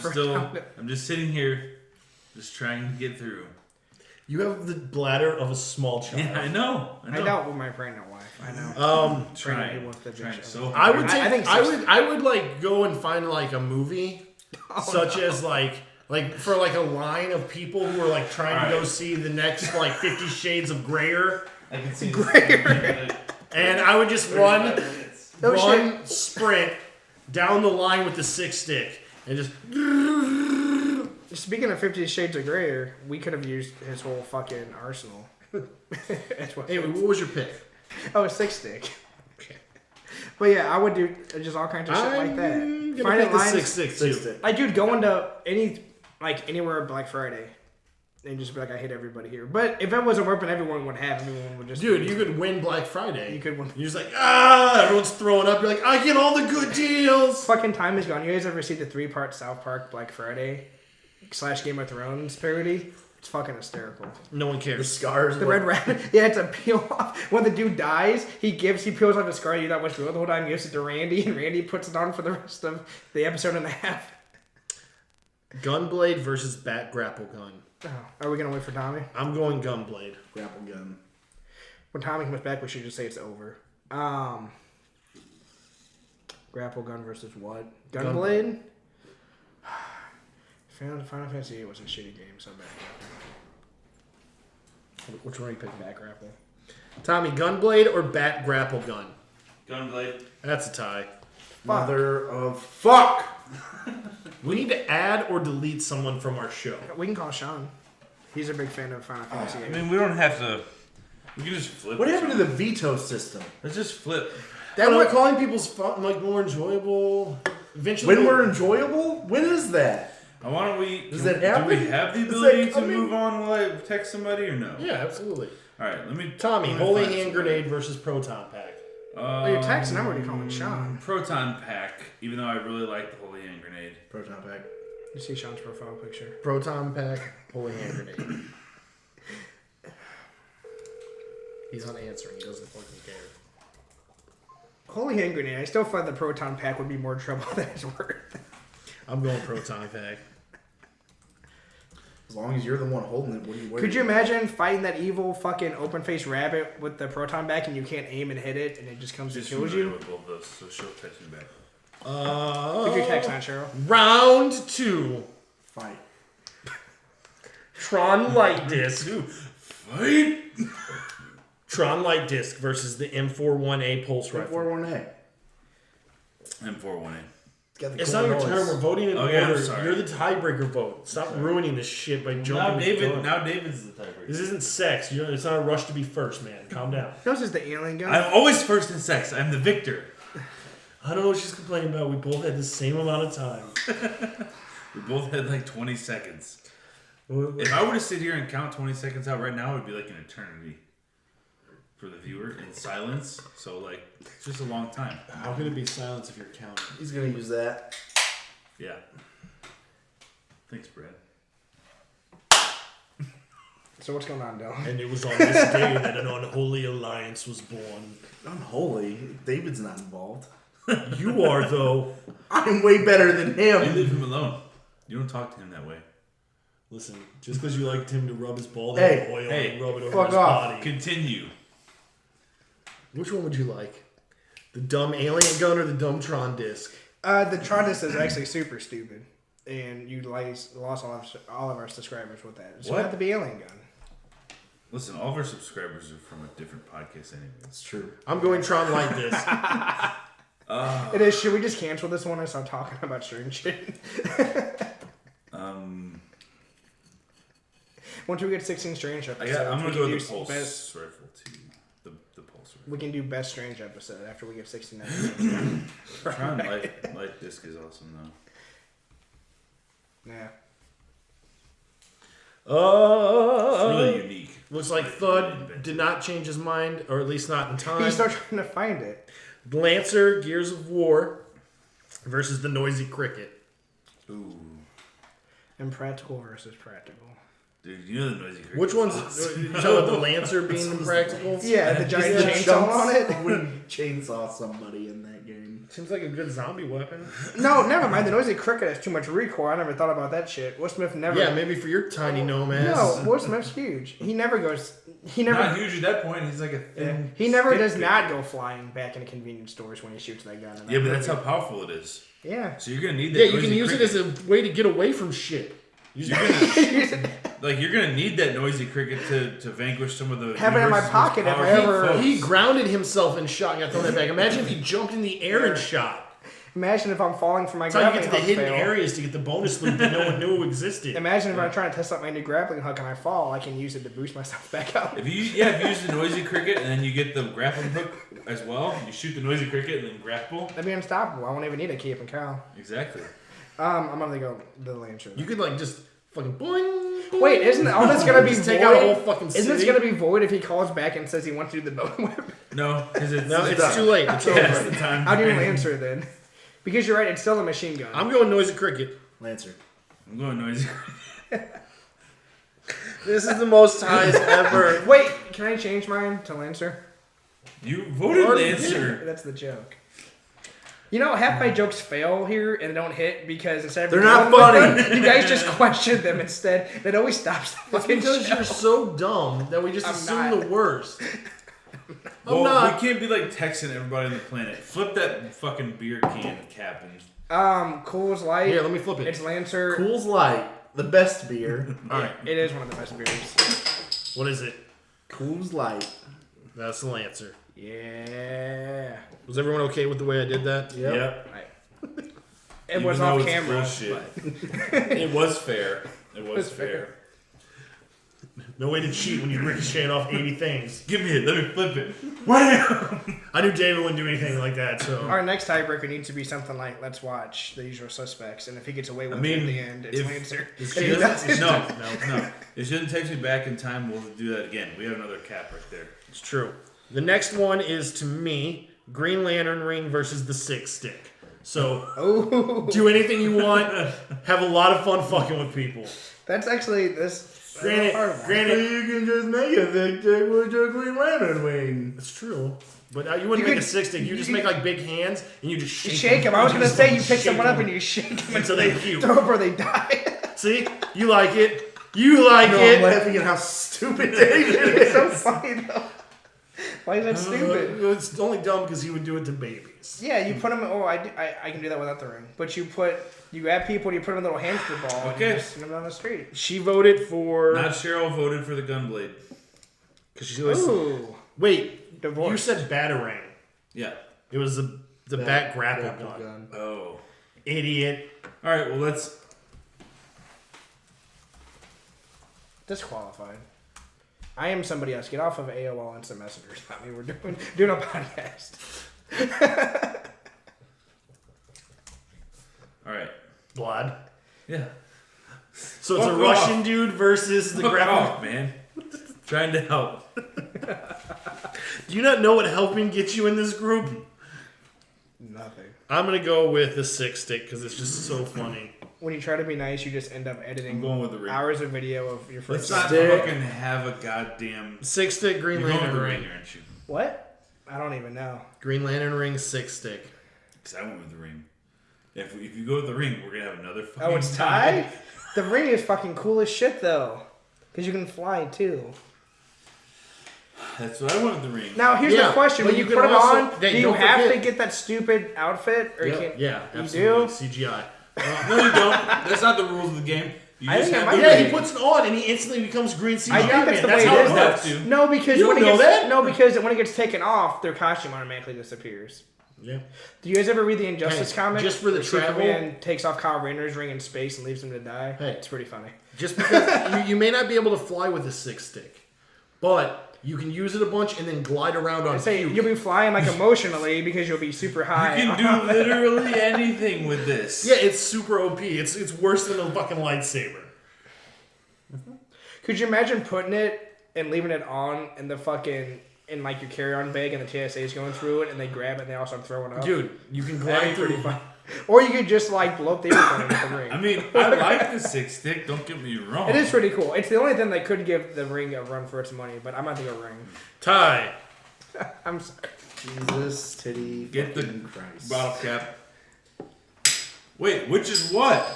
I'm just sitting here, just trying to get through. You have the bladder of a small child. Yeah, I know. I doubt with my pregnant wife. I know. Trying, with the trying bitch. so I hard. would take. I think I would like go and find like a movie, such as like for like a line of people who are like trying to go see the next like 50 Shades of Grayer, I can see and I would just run No one sprint down the line with the 6 stick and just. Speaking of 50 Shades of Grey, we could have used his whole fucking arsenal. That's what. Anyway, what was your pick? Oh, a 6 stick. But yeah, I would do just all kinds of shit like that. I'm gonna Finding pick the lines. 6 stick too. 6 stick. Like, dude, going to anywhere Black Friday and just be like, I hate everybody here. But if it was a weapon everyone would have, everyone would just. Dude, you could win Black Friday. You could win. You're just like, everyone's throwing up. You're like, I get all the good deals. Fucking time is gone. You guys ever see the 3-part South Park Black Friday / Game of Thrones parody? It's fucking hysterical. No one The cares. scars. The Red Rabbit. Yeah, it's a peel off. When the dude dies, he peels off his scar. You thought was real the whole time. Gives it to Randy, and Randy puts it on for the rest of the episode and a half. Gunblade versus Bat Grapple Gun. Oh, are we gonna wait for Tommy? I'm going Gunblade. Grapple gun. When Tommy comes back, we should just say it's over. Grapple gun versus what? Gunblade? Final Fantasy VIII was a shitty game, so bad. Which one are you picking? Bat Grapple. Tommy, Gunblade or Bat Grapple Gun? Gunblade. That's a tie. Mother of fuck! We need to add or delete someone from our show. We can call Sean. He's a big fan of Final Fantasy VIII. I mean, we don't have to. We can just flip. What or happened to the something. veto system? Let's just flip. That we're calling people's fun, like more enjoyable. Eventually, When we're enjoyable? When is that? Why don't we? Does can- that happen? Do we have the Is that ability to coming? move on while I text somebody or no? Yeah, absolutely. All right, let me. Tommy, let me Holy find Hand somebody. Grenade versus Proton Pack. You're texting. I'm already calling Sean. Proton Pack. Even though I really like the Holy Hand Grenade. Proton pack. You see Sean's profile picture. Proton Pack, Holy Hand Grenade. He's unanswering. He doesn't fucking care. Holy Hand Grenade. I still find the Proton Pack would be more trouble than it's worth. I'm going Proton Pack. As long as you're the one holding it, what do you worry Could you about? imagine fighting that evil fucking open-faced rabbit with the Proton Pack and you can't aim and hit it and it just comes and Just kills familiar you? with both those, so she'll text me back. Pick your text on, Cheryl. Round 2. Fight. Tron Light Disc. Fight! Tron Light Disc versus the M41A Pulse Rifle. 4-1A. M41A. It's not your turn. We're voting in Okay, I'm order. sorry. You're the tiebreaker vote. Stop ruining this shit by jumping. Now David's the tiebreaker. This isn't sex. It's not a rush to be first, man. Calm down. This is the alien gun. I'm always first in sex. I'm the victor. I don't know what she's complaining about. We both had the same amount of time. We both had like 20 seconds. If I were to sit here and count 20 seconds out right now, it would be like an eternity for the viewer in silence. So like, it's just a long time. How can it be silence if you're counting? He's gonna use that. Yeah. Thanks, Brad. So what's going on, Dylan? And it was on this day that an unholy alliance was born. Unholy. David's not involved. You are, though. I'm way better than You him. leave him alone. You don't talk to him that way. Listen, just because you liked him to rub his bald Hey, head in oil hey, and rub it over fuck his off. body. Continue. Which one would you like? The dumb alien gun or the dumb Tron disc? The Tron disc is actually super stupid. And you lost all of our subscribers with that. So What? it had to be alien gun. Listen, all of our subscribers are from a different podcast anyway. It's true. I'm going Tron Light disc. It is. Should we just cancel this one and start talking about strange shit? Once we get 16 strange episodes, I'm we gonna can go do with the pulse best. rifle too. The pulse rifle. We can do best strange episode after we get 16 episodes. Tron light disc is awesome though. Yeah. It's really unique. Looks like Thud did not change his mind, or at least not in time. He's still trying to find it. Lancer, Gears of War versus the Noisy Cricket. Ooh, Impractical versus practical. dude, you know the noisy cricket. Which one's awesome. you talking about the Lancer being impractical? Yeah, the giant Yeah, chainsaw on it. I wouldn't chainsaw somebody in that game. Seems like a good zombie weapon. No, never mind. The noisy cricket has too much recoil. I never thought about that shit. Will Smith never. Yeah, maybe for your tiny gnome ass. No, Will Smith's huge. He never goes. He never. Not huge at that point. He's like a thin. He never stick does figure. not go flying back into convenience stores when he shoots that gun. Yeah, but that's how powerful it is. Yeah. So you're gonna need that. Yeah, you noisy can use cricket. it as a way to get away from shit. You're gonna, you're gonna need that noisy cricket to vanquish some of the. Have it in my universe's pocket most if I powerful ever- foes. He grounded himself and shot and got thrown that back. Imagine if he jumped in the air and shot. Imagine if I'm falling from my That's how you grappling get to the hook hidden fail. areas to get the bonus loot that no one knew existed. Imagine if I'm trying to test out my new grappling hook and I fall, I can use it to boost myself back up. If you use the noisy cricket and then you get the grappling hook as well, you shoot the noisy cricket and then grapple. That'd be unstoppable. I won't even need a cape and cow. Exactly. I'm gonna go the Lancer. You could like just fucking boing. boing. Wait, isn't all this gonna be Just void? take out a whole fucking Isn't this city? gonna be void if he calls back and says he wants to do the bone whip? No, because It's too late. It's That's over. the time. I'll do frame. Lancer then. Because you're right, it's still a machine gun. I'm going Noisy Cricket. Lancer. I'm going noisy cricket. This is the most ties ever. Wait, can I change mine to Lancer? You voted Already Lancer. That's the joke. You know, half my jokes fail here and they don't hit because instead of They're not going with funny. them, you guys just question them instead. That always stops the It's fucking because show. you're so dumb that we just I'm assume not. the worst. Well, not. we can't be like texting everybody on the planet. Flip that fucking beer can cap and Coors Light. Here, let me flip it. It's Lancer. Coors Light, the best beer. All right, It is one of the best beers. what is it? Coors Light. That's the Lancer. Yeah. Was everyone okay with the way I did that? Yep. Right. It Even was though off it's camera. bullshit. But It was fair. It was fair. No way to cheat when you ricochet off 80 things. Give me it. Let me flip it. Wham! I knew David wouldn't do anything like that, so. our next tiebreaker needs to be something like, let's watch The Usual Suspects. And if he gets away with it at the end, it's Lancer. If If she he doesn't, doesn't- no. If she doesn't text me back in time, we'll do that again. We have another cap right there. It's true. The next one is, to me, Green Lantern ring versus the Six Stick. So, do anything you want. Have a lot of fun fucking with people. That's actually this. Granted, You can just make a big dick with your Green Lantern wing. it's true. But you wouldn't You make a could- Six Stick. You just make like big hands and you just Shake them. I was going to say you pick someone up and you shake them until they puke. throw them or they die. See? You like it. You like No, it. I'm laughing at how stupid David It's is. so funny though. Why is that stupid? It's only dumb because he would do it to babies. Yeah, you put them. Oh, I can do that without the ring. But you add people, and you put them in a little hamster ball, and you Okay. just send them down the street. She voted for. Not Cheryl voted for the gunblade. Because she was. Ooh, Wait, divorce. you said Batarang. Yeah. It was the bat grapple gun. Oh. Idiot. All right. Well, let's. Disqualified. I am somebody else. Get off of AOL Instant Messengers. Not me. We're doing a podcast. All right. Blood. Yeah. So it's Fuck a Russian off. dude versus the Fuck grapple. off, man. Trying to help. Do you not know what helping gets you in this group? Nothing. I'm gonna go with the Six Stick because it's just so funny. When you try to be nice, you just end up I'm editing going with the ring. hours of video of your Let's first. not Stick. fucking have a goddamn. Six Stick, Green You're going with Lantern the ring. ring, aren't you? What? I don't even know. Green Lantern ring, Six Stick. Because I went with the ring. If you go with the ring, we're gonna have another fucking. Oh, it's tie? The ring is fucking cool as shit, though. Because you can fly, too. That's what I want with the ring. Now, here's Yeah, the question. but When you you put can it also- on, Hey, do you don't have forget- to get that stupid outfit? Or Yep. can Yeah, you absolutely. do? CGI. No, you don't. That's not the rules of the game. You I just think it have might the Yeah, ring. he puts it on and he instantly becomes green CGI. I think that's man. the That's way how it it is. works. Have to. No, because You when don't it know gets, that? No, because when it gets taken off, their costume automatically disappears. Yeah. Do you guys ever read the Injustice Hey, comic? just for the where travel- Superman takes off Kyle Rayner's ring in space and leaves him to die. Hey. It's pretty funny. Just because you may not be able to fly with a Six Stick, but you can use it a bunch and then glide around on I say puke. you'll be flying like emotionally because you'll be super high. You can do literally anything with this. Yeah, it's super OP. It's worse than a fucking lightsaber. Could you imagine putting it and leaving it on in the fucking in like your carry-on bag and the TSA is going through it and they grab it and they all start throwing up? Dude, you can That'd glide be pretty through. fun. Or you could just like blow up the airplane with the ring. I mean, I like the Six Stick. Don't get me wrong. It is pretty cool. It's the only thing that could give the ring a run for its money, but I'm not gonna go ring. Tie. I'm sorry. Jesus, titty, Get the fucking Christ. bottle cap. Wait, which is what?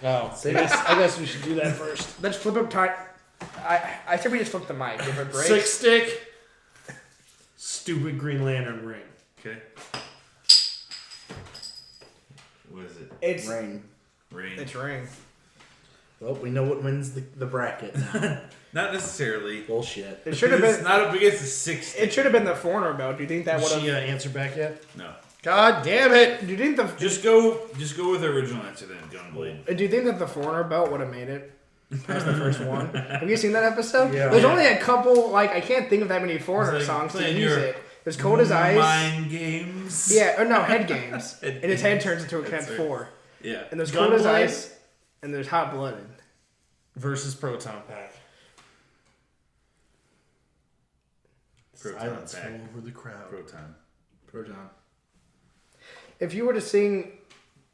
Oh, Say I guess we should do that first. Let's flip up time. I said we just flip the mic. If it breaks, Six Stick. Stupid Green Lantern ring. Okay. What is it? it's Rain. Ring. it's ring. Well, we know what wins the bracket now. Not necessarily. Bullshit. It should have It's been. not up against the Six Stick. It should have been the foreigner belt. Do you think that Did would she have? answer back yet? No. God damn it! Do you think the? Just go with the original answer then, Gunblade. Do you think that the foreigner belt would have made it? That's the first one. Have you seen that episode? Yeah. There's only a couple. Like I can't think of that many foreigner It's like songs to playing use your it. There's Cold as Ice. Mind games. Yeah, or no, head games. Head and his head games. turns into a Cat That's right. 4. Yeah. And there's Cold as Gunblade? Ice, and there's Hot Blooded. Versus Proton Pack. Proton Silence pack. fell over the crowd. Proton. Proton. If you were to sing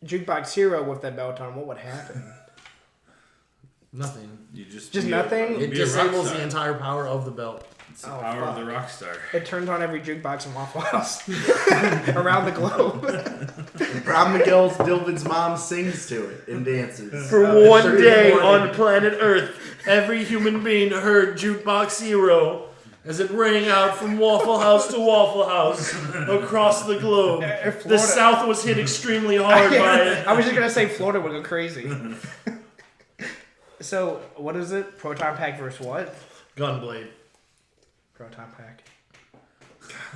Jukebox Hero with that belt on, what would happen? Nothing. You just Just be nothing? A, It be a rock disables star. the entire power of the belt. It's the power of the rock star. It turns on every jukebox in Waffle House around the globe. Rob Miguel's Dilvin's mom sings to it and dances. For one 30 day morning. on planet Earth, every human being heard Jukebox Hero as it rang out from Waffle House to Waffle House across the globe. The South was hit extremely hard by it. I was just going to say Florida would go crazy. So, what is it? Proton Pack versus what? Gunblade. Proton Pack.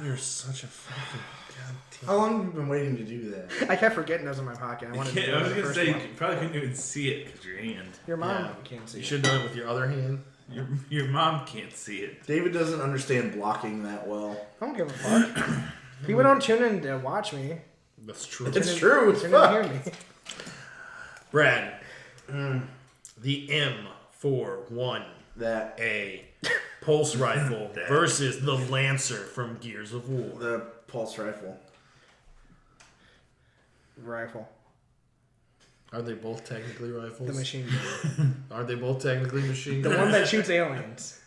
You're such a fucking goddamn. How long have you been waiting to do that? I kept forgetting those in my pocket. I wanted to do I was the gonna first say one. you probably couldn't even see it because your hand. Your mom Yeah. can't see You it. should have done it with your other hand. Your mom can't see it. David doesn't understand blocking that well. I don't give a fuck. People don't tune in to watch me. That's true. It's true as Tune in to hear fuck. me. Brad. The M41A That pulse rifle versus the Lancer from Gears of War. the pulse rifle. Rifle. Are they both technically rifles? The machine gun. Are they both technically machine The guns? one that shoots aliens.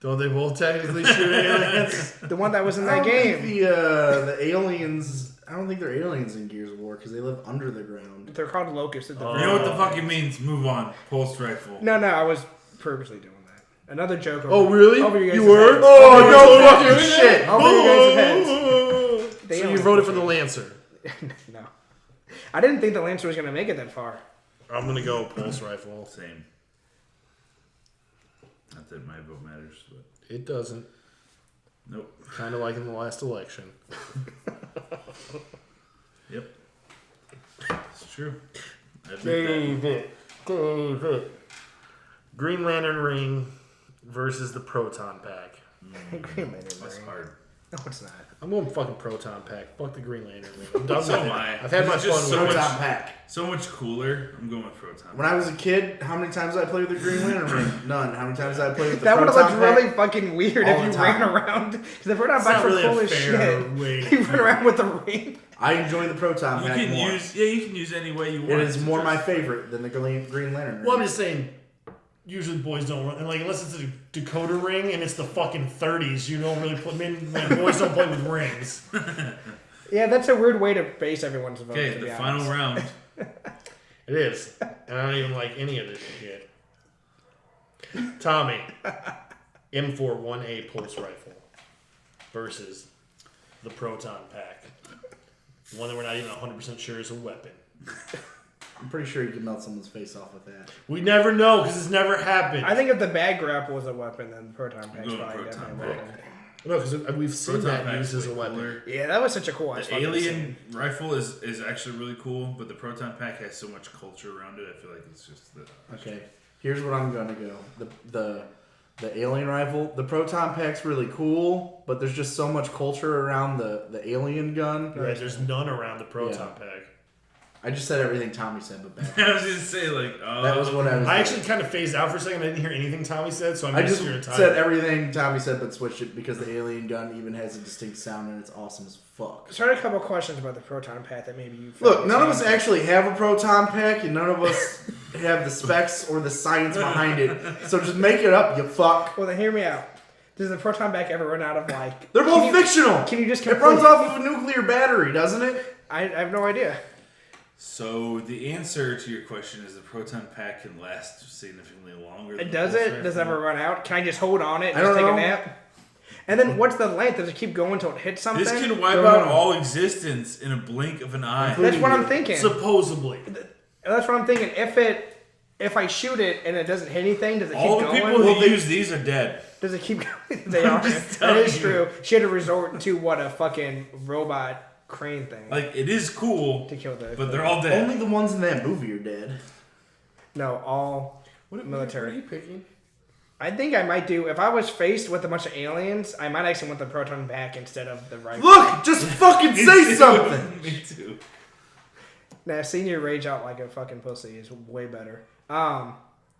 Don't they both technically shoot aliens? The one that was in I that don't think game. the aliens. I don't think they're aliens in Gears of War because they live under the ground. They're called locusts at the You know what the fuck it means? Move on. Pulse rifle. No, I was purposely doing that. Another joke. Oh, really? Over you guys' You were? heads. Oh, Over no your fucking guys' shit! heads. Over your guys' heads. They So you only- voted for the Lancer. No. I didn't think the Lancer was going to make it that far. I'm going to go pulse rifle. Same. Not that my vote matters, but It doesn't. nope. Kind of like in the last election. Yep. It's true. I admit that. David. Green Lantern ring versus the Proton Pack. Green Lantern That's ring. hard. No, it's not. I'm going fucking Proton Pack. Fuck the Green Lantern ring. I'm done So with it. am I. I've had my It's fun just with so it. much- Proton pack. So much cooler. I'm going with Proton. When I was a kid, how many times did I play with the Green Lantern ring? None. How many times did I play with the That would have Proton looked pack? really fucking weird All if the you time. ran around. Because the Proton It's Packs not were really cool a as fair shit. way. You run around with the ring. I enjoy the Proton You pack can more. you can use any way you want. It is more Just- my favorite than the Green Lantern ring. Well, I'm just saying, usually boys don't run, and like unless it's a Dakota ring and it's the fucking 30s, you don't really play. Boys don't play with rings. Yeah, that's a weird way to base everyone's vote. Okay, to the be final honest. round. It is, and I don't even like any of this shit. Tommy, M41A pulse rifle versus the Proton Pack, one that we're not even 100% sure is a weapon. I'm pretty sure you can melt someone's face off with that. We never know because it's never happened. I think if the bag grapple was a weapon, then the Proton Pack's going probably Proton definitely a Pack. weapon. No, because we've seen Proton that Pack's used as a way weapon. cooler. Yeah, that was such a cool ass The fucking alien scene. rifle is actually really cool, but the Proton Pack has so much culture around it. I feel like it's just the Okay, here's what I'm gonna go. The alien rifle, the Proton pack's really cool, but there's just so much culture around the alien gun. Right, there's none around the Proton Yeah. Pack. I just said everything Tommy said, but back. I was gonna say like That was what I was. I actually kind of phased out for a second. I didn't hear anything Tommy said, so I I missed just your entire. said everything Tommy said, but switched it because the alien gun even has a distinct sound and it's awesome as fuck. So I had a couple questions about the Proton Pack that maybe you. Look, none of us actually have a proton pack, and none of us have the specs or the science behind it. So just make it up, you fuck. Well, then hear me out. Does the Proton Pack ever run out of like? They're both fictional. Can you just? It runs off of a nuclear battery, doesn't it? I have no idea. So the answer to your question is the Proton Pack can last significantly longer. Than Does the pulse it? Does it rifle. ever run out? Can I just hold on it and I just don't take know. a nap? And then what's the length? Does it keep going until it hits something? This can wipe Or- out all existence in a blink of an eye. That's what I'm thinking. Supposedly. That's what I'm thinking. If I shoot it and it doesn't hit anything, does it All keep the going? people who use these are dead. Does it keep going? They are. just That telling is you. true. She had to resort to what a fucking robot crane thing Like it is cool, to kill the. but they're all dead. Only the ones in that movie are dead. No, all What military. are you picking? I think I might do. If I was faced with a bunch of aliens, I might actually want the Proton back instead of the rifle. Look, just fucking say something. Me too. Nah, seeing you rage out like a fucking pussy is way better.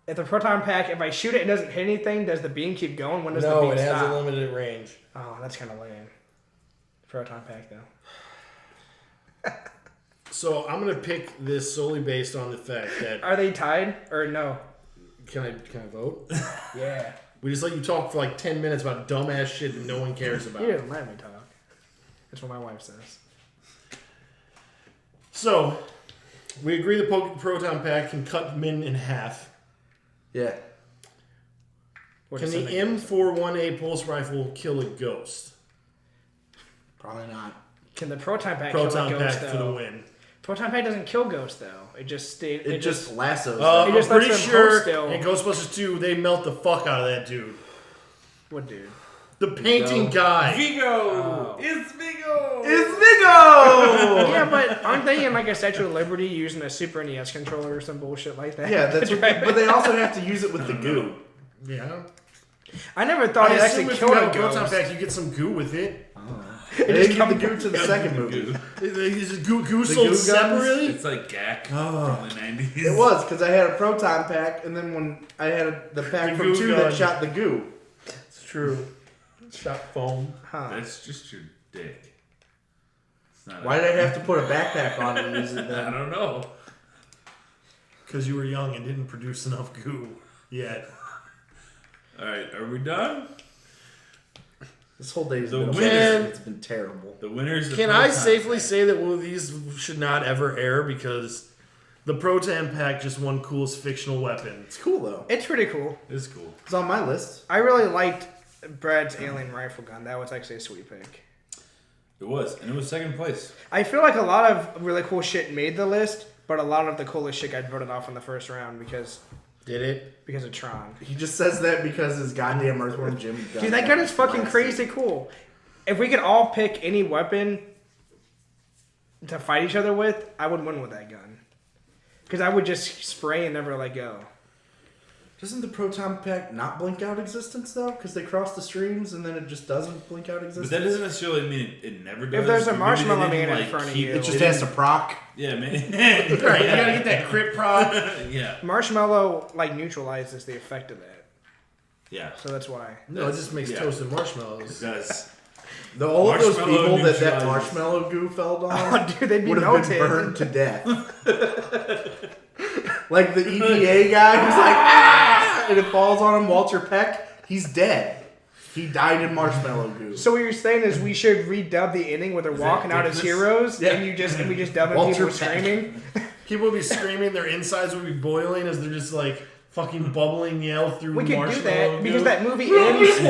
If the Proton Pack, if I shoot it and it doesn't hit anything, does the beam keep going? When does the No, beam it has stop? a limited range. Oh, that's kind of lame. Proton Pack, though. So I'm gonna pick this solely based on the fact that Are they tied or no? can I vote? Yeah. We just let you talk for like 10 minutes about dumbass shit that no one cares about. You didn't let me talk. That's what my wife says. So, we agree the Proton Pack can cut Min in half. Yeah. Can the M41A pulse rifle kill a ghost? Probably not. Can the Proton Pack kill a Proton ghost, Pack though? for the win. Proton Pack doesn't kill ghosts, though. It just lassos. It I'm just pretty lets them sure hold still. in Ghostbusters 2, they melt the fuck out of that dude. What dude? The painting guy. Vigo! Oh. It's Vigo! It's Vigo! Yeah, but aren't they in like a Statue of Liberty using a Super NES controller or some bullshit like that? Yeah, that's what, but they also have to use it with the goo. Yeah. I never thought it assume actually if you killed have a a Proton ghost. Pack, you get some goo with it. They didn't give the goo to the second movie. Is goo The sold goo separately? It's like GAC Oh. from the 90s. It was, because I had a proton pack, and then when I had the pack The from goo 2 gun. that shot the goo. It's true. Shot foam. Huh. That's just your dick. It's not Why did I have to put a backpack on and use it I then? don't know. Because you were young and didn't produce enough goo yet. Alright, are we done? This whole day's The been winner- it's been terrible. The winners of Can I Proton safely Pack. say that one of these should not ever air because the Proton Pack just won coolest fictional weapon? It's cool though. It's pretty cool. It's cool. It's on my list. I really liked Brad's alien rifle gun. That was actually a sweet pick. It was, and it was second place. I feel like a lot of really cool shit made the list, but a lot of the coolest shit got voted off in the first round because Did it? of Tron. He just says that because his goddamn Earthworm Jim gun. Dude, that gun is fucking crazy cool. If we could all pick any weapon to fight each other with, I would win with that gun. Because I would just spray and never let go. Doesn't the proton pack not blink out existence though? Because they cross the streams and then it just doesn't blink out But existence. that doesn't necessarily mean it never does. If there's a Maybe they marshmallow didn't, man in front of keep- you- It just has to proc. Yeah, man. Right, you gotta get that crit prop. Yeah. Marshmallow, like, neutralizes the effect of that. Yeah. So that's why. No, it just makes Yeah. toasted marshmallows. It does. All of those Marshmallow people that neutralizes. marshmallow goo fell on Oh, dude, they'd be would have melted. been burned to death. Like the EPA guy who's like, ah! And it falls on him, Walter Peck, he's dead. He died in marshmallow goo. So what you're saying is we should redub the ending where they're walking out as heroes, Yeah. and we just dub in Walter people Peck. screaming. People would be screaming, their insides would be boiling as they're just like fucking bubbling yell through We could do marshmallow that because goo. that movie ends.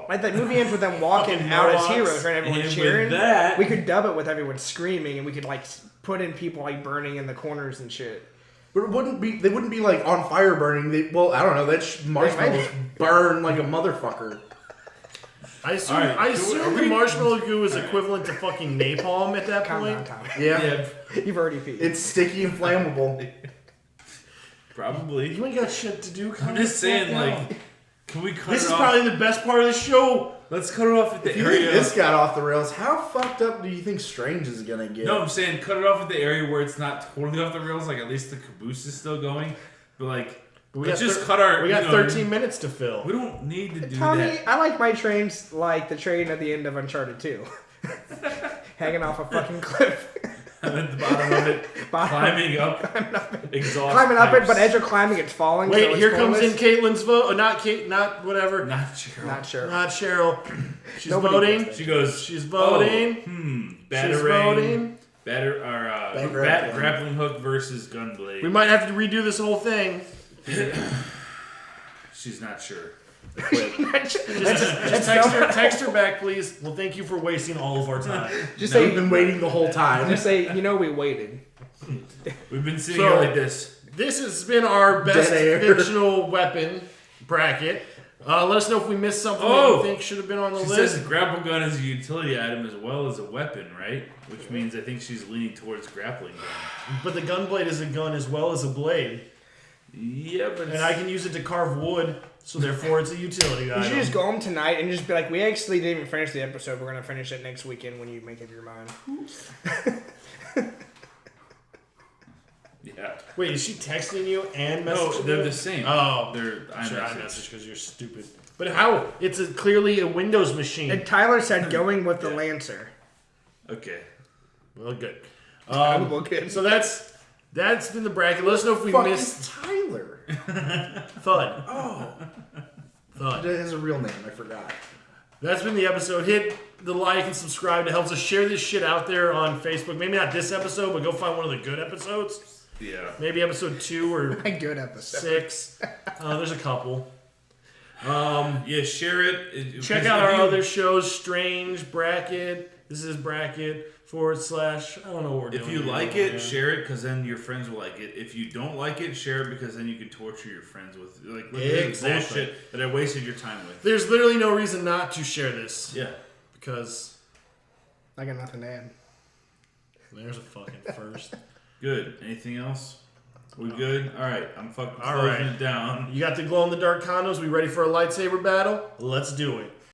Like that movie ends with them walking Fucking out as morons. heroes, right? Everyone's And cheering. with that, We could dub it with everyone screaming, and we could like put in people like burning in the corners and shit. But it wouldn't be. They wouldn't be like on fire burning. Well, I don't know. That marshmallows burn like a motherfucker. I assume, All right, I so assume are the we- marshmallow goo is equivalent to fucking napalm at that Calm down, point. Tom. Yeah, yeah, You've already peed. it's sticky and flammable. probably. You ain't got shit to do. I'm just saying, like, can we cut This it is off? probably the best part of the show. Let's cut it off at the If you think area. this got off the rails, how fucked up do you think Strange is gonna get? No, I'm saying cut it off at the area where it's not totally off the rails. Like, at least the caboose is still going. But, like, let's just cut our. We got you know, 13 minutes to fill. We don't need to do Tommy, that. I like my trains like the train at the end of Uncharted 2. Hanging off a fucking cliff. I'm at the bottom of it, climbing up, exhaust Climbing up it, pipes. but as you're climbing, it's falling. Wait, so it's here comes in pointless. Caitlin's vote. Not Kate, not whatever. Not sure. Not sure. Not Cheryl. She's Nobody voting. votes She goes. She's voting. Batarang. She's voting. Grappling hook versus gunblade. We might have to redo this whole thing. She's not sure. Just text her back, please. Well, thank you for wasting all of our time. Just We've say, been waiting the whole time. just say, we waited. We've been sitting So- here like this. This has been our best Dead air. fictional weapon bracket. Let us know if we missed something that Oh! you think should have been on the She list. says grapple gun is a utility item as well as a weapon, right? Which means I think she's leaning towards grappling gun. But the gunblade is a gun as well as a blade. Yeah, but And I can use it to carve wood, so therefore it's a utility You item. should just go home tonight and just be like, we actually didn't even finish the episode. We're going to finish it next weekend when you make up your mind. yeah. Wait, is she texting you and messaging No, they're you? the same. Oh, They're sure, iMessage. iMessage because you're stupid. But how? It's clearly a Windows machine. And Tyler said going with the Lancer. Okay. Well, good. Well, good. So that's That's been the bracket. Let us know if we Fuck missed is Tyler. Thud. Oh, Thud. that is a real name. I forgot. That's been the episode. Hit the like and subscribe. It helps us share this shit out there on Facebook. Maybe not this episode, but go find one of the good episodes. Yeah. Maybe episode 2 or A good episode. 6. There's a couple. Yeah, share it. Check out our other shows, Strange, Bracket. This is Bracket / I don't know what we're doing. If you like it, share it because then your friends will like it. If you don't like it, share it because then you can torture your friends with Exactly. bullshit that I wasted your time with. There's literally no reason not to share this. Yeah. Because I got nothing to add. there's a fucking first. Good. Anything else? We good? All right. I'm fucking All closing right. it down. You got the glow-in-the-dark condoms. We ready for a lightsaber battle? Let's do it.